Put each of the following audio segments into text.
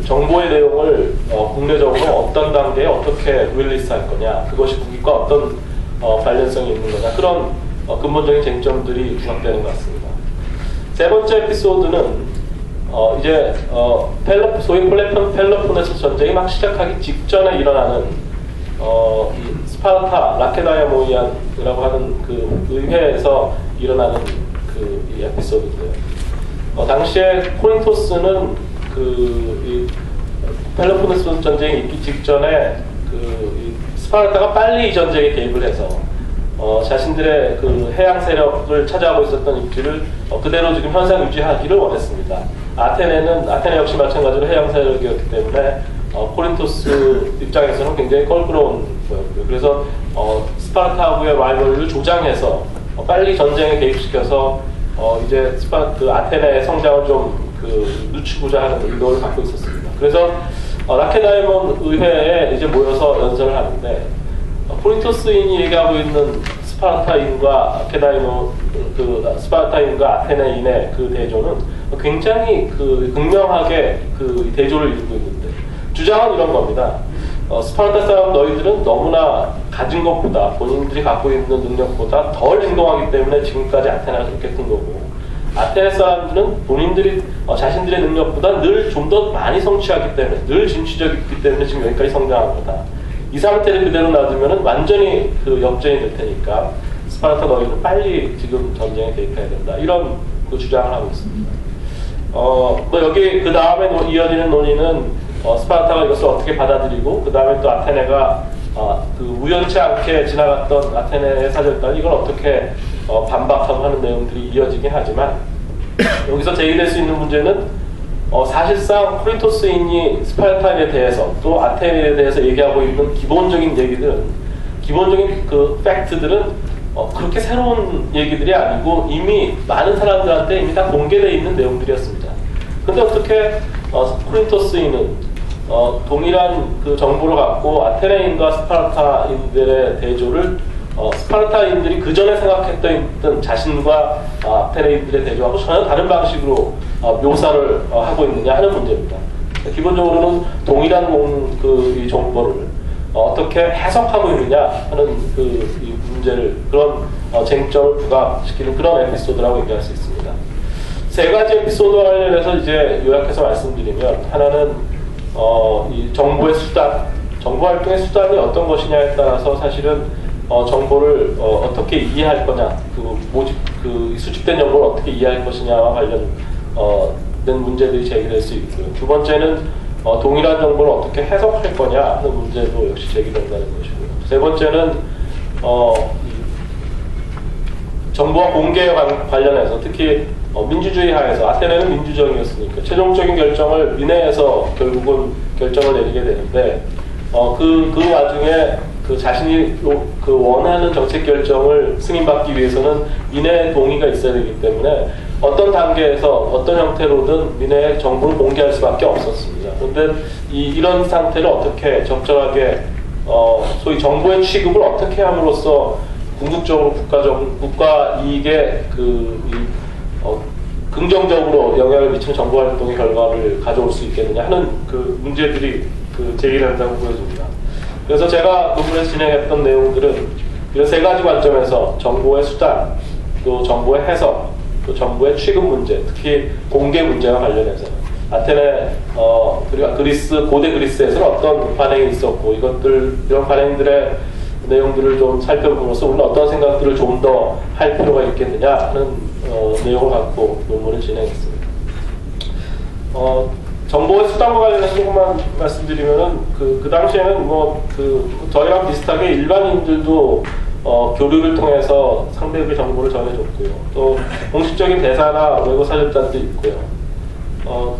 정보의 내용을 국내적으로 어떤 단계에 어떻게 릴리스할 거냐, 그것이 국익과 어떤 관련성이 있는 거냐, 그런 근본적인 쟁점들이 부각되는 것 같습니다. 세 번째 에피소드는 이제 소위 펠로폰네소 전쟁이 막 시작하기 직전에 일어나는 이 스파르타 라케다이모이안이라고 하는 그 의회에서 일어나는 이 에피소드인데요. 당시에 코린토스는 이 펠로폰네소 전쟁이 있기 직전에 이 스파르타가 빨리 이 전쟁에 개입을 해서 자신들의 그 해양 세력을 차지하고 있었던 입지를 그대로 지금 현상 유지하기를 원했습니다. 아테네 역시 마찬가지로 해양 세력이었기 때문에 코린토스 입장에서는 굉장히 껄끄러운 거였고요. 그래서 스파르타하고의 라이벌리를 조장해서 빨리 전쟁에 개입시켜서 이제 아테네의 성장을 좀 늦추고자 하는 의도를 갖고 있었습니다. 그래서 라케다이몬 의회에 이제 모여서 연설을 하는데 코린토스인이 얘기하고 있는 스파르타인과 스파르타인과 아테네인의 그 대조는 굉장히 극명하게 대조를 이루고 있는데, 주장은 이런 겁니다. 스파르타 사람 너희들은 너무나 가진 것보다, 본인들이 갖고 있는 능력보다 덜 행동하기 때문에 지금까지 아테네가 그렇게 큰 거고, 아테네 사람들은 본인들이 자신들의 능력보다 늘 좀 더 많이 성취하기 때문에, 늘 진취적이기 때문에 지금 여기까지 성장한 거다. 이 상태를 그대로 놔두면 완전히 역전이 될 테니까 스파르타 너희는 빨리 지금 전쟁에 개입해야 된다. 이런 주장을 하고 있습니다. 여기 그 다음에 이어지는 논의는 스파르타가 이것을 어떻게 받아들이고, 그 다음에 또 아테네가 우연치 않게 지나갔던 아테네의 사절단, 이걸 어떻게 반박하고 하는 내용들이 이어지긴 하지만, 여기서 제기될 수 있는 문제는 사실상 코린토스인이 스파르타에 대해서 또 아테네에 대해서 얘기하고 있는 기본적인 얘기들은, 기본적인 팩트들은 그렇게 새로운 얘기들이 아니고 이미 많은 사람들한테 이미 다 공개되어 있는 내용들이었습니다. 근데 어떻게 코린토스인은 동일한 정보를 갖고 아테네인과 스파르타인들의 대조를 스파르타인들이 그 전에 생각했던 자신과 아테네인들의 대조하고 전혀 다른 방식으로 묘사를 하고 있느냐 하는 문제입니다. 기본적으로는 동일한 이 정보를 어떻게 해석하고 있느냐 하는 이 문제를, 그런 쟁점을 부각시키는 그런 에피소드라고 얘기할 수 있습니다. 세 가지 에피소드와 관련해서 이제 요약해서 말씀드리면, 하나는 이 정보의 수단, 정보 활동의 수단이 어떤 것이냐에 따라서 사실은 정보를 어떻게 이해할 거냐, 수집된 정보를 어떻게 이해할 것이냐와 관련된 문제들이 제기될 수 있고요. 두 번째는 동일한 정보를 어떻게 해석할 거냐 하는 문제도 역시 제기된다는 것이고요. 세 번째는 정보와 공개에 관련해서, 특히 민주주의 하에서, 아테네는 민주정이었으니까 최종적인 결정을 민회에서 결국은 결정을 내리게 되는데, 그 와중에 자신이 원하는 정책 결정을 승인받기 위해서는 민회의 동의가 있어야 되기 때문에 어떤 단계에서 어떤 형태로든 민회에 정보를 공개할 수밖에 없었습니다. 그런데 이런 상태를 어떻게 적절하게 소위 정보의 취급을 어떻게 함으로써 궁극적으로 국가 이익에 긍정적으로 영향을 미치는 정보 활동의 결과를 가져올 수 있겠느냐 하는 문제들이 제기된다고 보여집니다. 그래서 제가 논문에서 진행했던 내용들은 이런 세 가지 관점에서 정보의 수단, 또 정보의 해석, 또 정보의 취급 문제, 특히 공개 문제와 관련해서 아테네 그리고 고대 그리스에서는 어떤 반응이 있었고, 이런 반응들의 내용들을 좀 살펴보면서 우리는 어떤 생각들을 좀 더 할 필요가 있겠느냐 하는 내용을 갖고 논문을 진행했습니다. 정보의 수단과 관련해서 조금만 말씀드리면은 그 당시에는 저희랑 비슷하게 일반인들도 교류를 통해서 상대의 정보를 전해줬고요. 또 공식적인 대사나 외국 사절단도 있고요.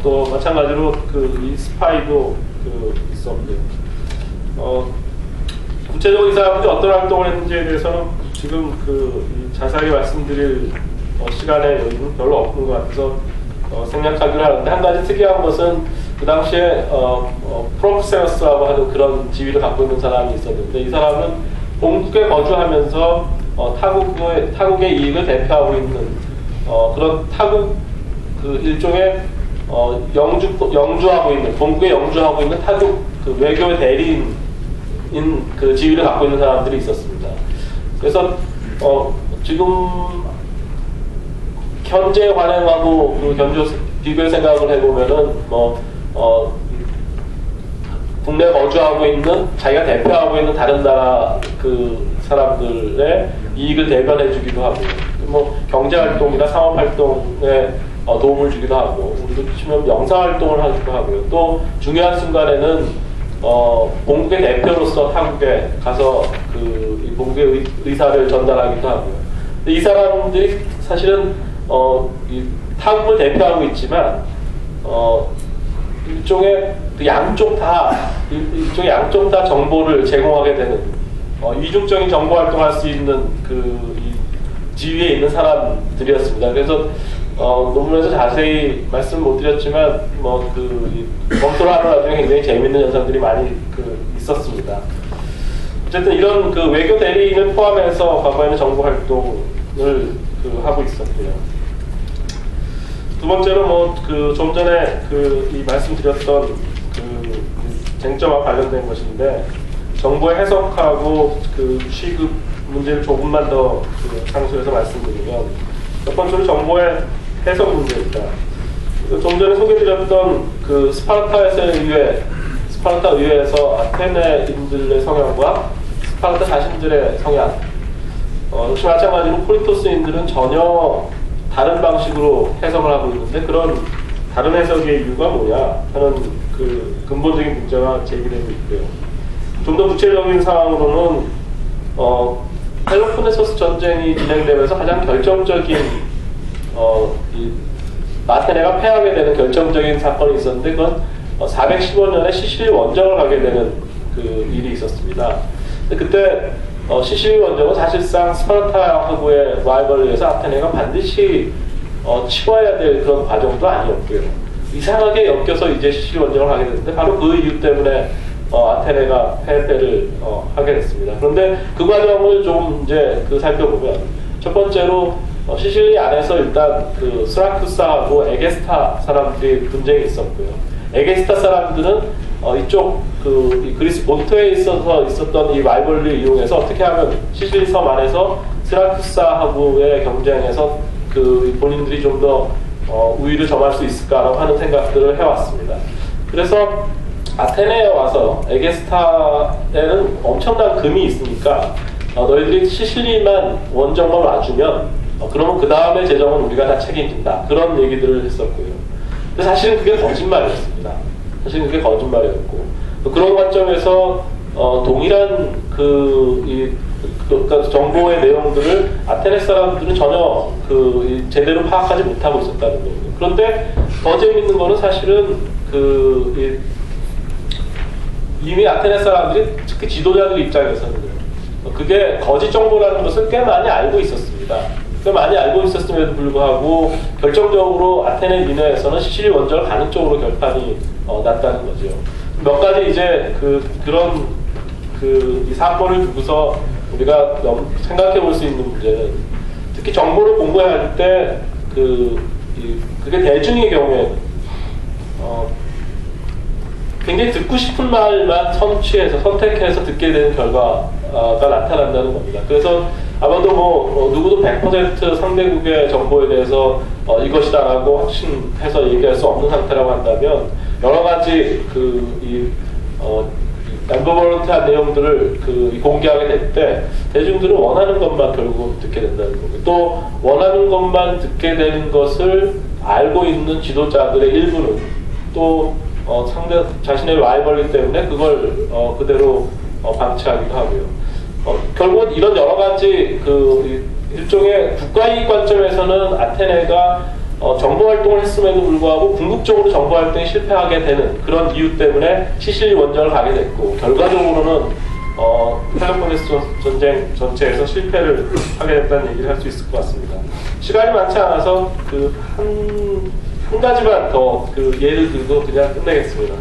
또 마찬가지로 이 스파이도 있었고요. 구체적으로 이 사람들이 어떤 활동을 했는지에 대해서는 지금 자세하게 말씀드릴 시간의 여유는 별로 없는 것 같아서 생략하기로 하는데, 한 가지 특이한 것은 그 당시에 프록세우스라고 하는 그런 지위를 갖고 있는 사람이 있었는데, 이 사람은 본국에 거주하면서 타국의 이익을 대표하고 있는 그런 타국 일종의 영주하고 있는, 본국에 영주하고 있는 타국 그 외교 대리인 그 지위를 갖고 있는 사람들이 있었습니다. 그래서 지금 현재 관행하고 그 비교해 생각을 해보면은 국내 거주하고 있는 자기가 대표하고 있는 다른 나라 그 사람들의 이익을 대변해주기도 하고, 경제활동이나 상업활동에 도움을 주기도 하고, 우리도 치면 영사활동을 하기도 하고요. 또 중요한 순간에는 본국의 대표로서 타국에 가서 이 본국의 의사를 전달하기도 하고요. 근데 이 사람들이 사실은 이 타국을 대표하고 있지만 일종의 양쪽 다 정보를 제공하게 되는 이중적인 정보 활동할 수 있는 이 지위에 있는 사람들이었습니다. 그래서 논문에서 자세히 말씀 못 드렸지만 검토를 하는 와중에 굉장히 재미있는 현상들이 많이 있었습니다. 어쨌든 이런 외교 대리인을 포함해서 과거에는 정보 활동을 하고 있었고요. 두 번째로 좀 전에 이 말씀드렸던 쟁점과 관련된 것인데, 정보의 해석하고 취급 문제를 조금만 더 상수해서 말씀드리면, 첫 번째로 정보의 해석 문제입니다. 좀 전에 소개드렸던 스파르타 의회에서 아테네인들의 성향과 스파르타 자신들의 성향, 역시 마찬가지로 코린토스인들은 전혀 다른 방식으로 해석을 하고 있는데, 그런 다른 해석의 이유가 뭐냐 하는 근본적인 문제가 제기되고 있고요. 좀 더 구체적인 상황으로는 펠로폰네소스 전쟁이 진행되면서 가장 결정적인 이 아테네가 패하게 되는 결정적인 사건이 있었는데, 그건 415년에 시실리 원정을 가게 되는 일이 있었습니다. 근데 그때 시실리 원정은 사실상 스파르타하고의 라이벌에 의해서 아테네가 반드시 치워야 될 그런 과정도 아니었고요. 이상하게 엮여서 이제 시실리 원정을 하게 됐는데, 바로 그 이유 때문에 아테네가 패배를 하게 됐습니다. 그런데 그 과정을 좀 이제 살펴보면, 첫 번째로 시실리 안에서 일단 스라쿠사하고 에게스타 사람들이 분쟁이 있었고요. 에게스타 사람들은 이쪽 이 그리스 본토에 있었던 이 라이벌리를 이용해서 어떻게 하면 시실리 섬 안에서 스라쿠사하고의 경쟁에서 본인들이 좀 더 우위를 점할 수 있을까라고 하는 생각들을 해왔습니다. 그래서 아테네에 와서 에게스타에는 엄청난 금이 있으니까 너희들이 시실리만 원정만 와주면 그러면 그 다음에 재정은 우리가 다 책임진다, 그런 얘기들을 했었고요. 근데 사실은 그게 거짓말이었습니다. 사실은 그게 거짓말이었고, 그런 관점에서 동일한 그러니까 정보의 내용들을 아테네 사람들은 전혀 제대로 파악하지 못하고 있었다는 겁니다. 그런데 더 재밌는 거는 사실은 이미 아테네 사람들이, 특히 지도자들 입장에서는 그게 거짓 정보라는 것을 꽤 많이 알고 있었습니다. 꽤 많이 알고 있었음에도 불구하고 결정적으로 아테네 민회에서는 시실리 원정을 가는 쪽으로 결판이 났다는 거죠. 몇 가지 이제 그런 이 사건을 두고서 우리가 생각해 볼 수 있는 문제는, 특히 정보를 공부할 때 그게 대중의 경우에 굉장히 듣고 싶은 말만 선택해서 듣게 되는 결과가 나타난다는 겁니다. 그래서 아마도 누구도 100% 상대국의 정보에 대해서 이것이다라고 확신해서 얘기할 수 없는 상태라고 한다면, 여러 가지 엠버버런트한 내용들을 공개하게 될 때 대중들은 원하는 것만 결국 듣게 된다는 거고, 또 원하는 것만 듣게 되는 것을 알고 있는 지도자들의 일부는 또 자신의 라이벌이기 때문에 그걸 그대로 방치하기도 하고요. 결국은 이런 여러 가지 일종의 국가이익 관점에서는 아테네가 정보 활동을 했음에도 불구하고 궁극적으로 정보 활동이 실패하게 되는 그런 이유 때문에 시실리 원정을 가게 됐고, 결과적으로는 펠로폰네소 전쟁 전체에서 실패를 하게 됐다는 얘기를 할 수 있을 것 같습니다. 시간이 많지 않아서 한 가지만 더 예를 들고 그냥 끝내겠습니다.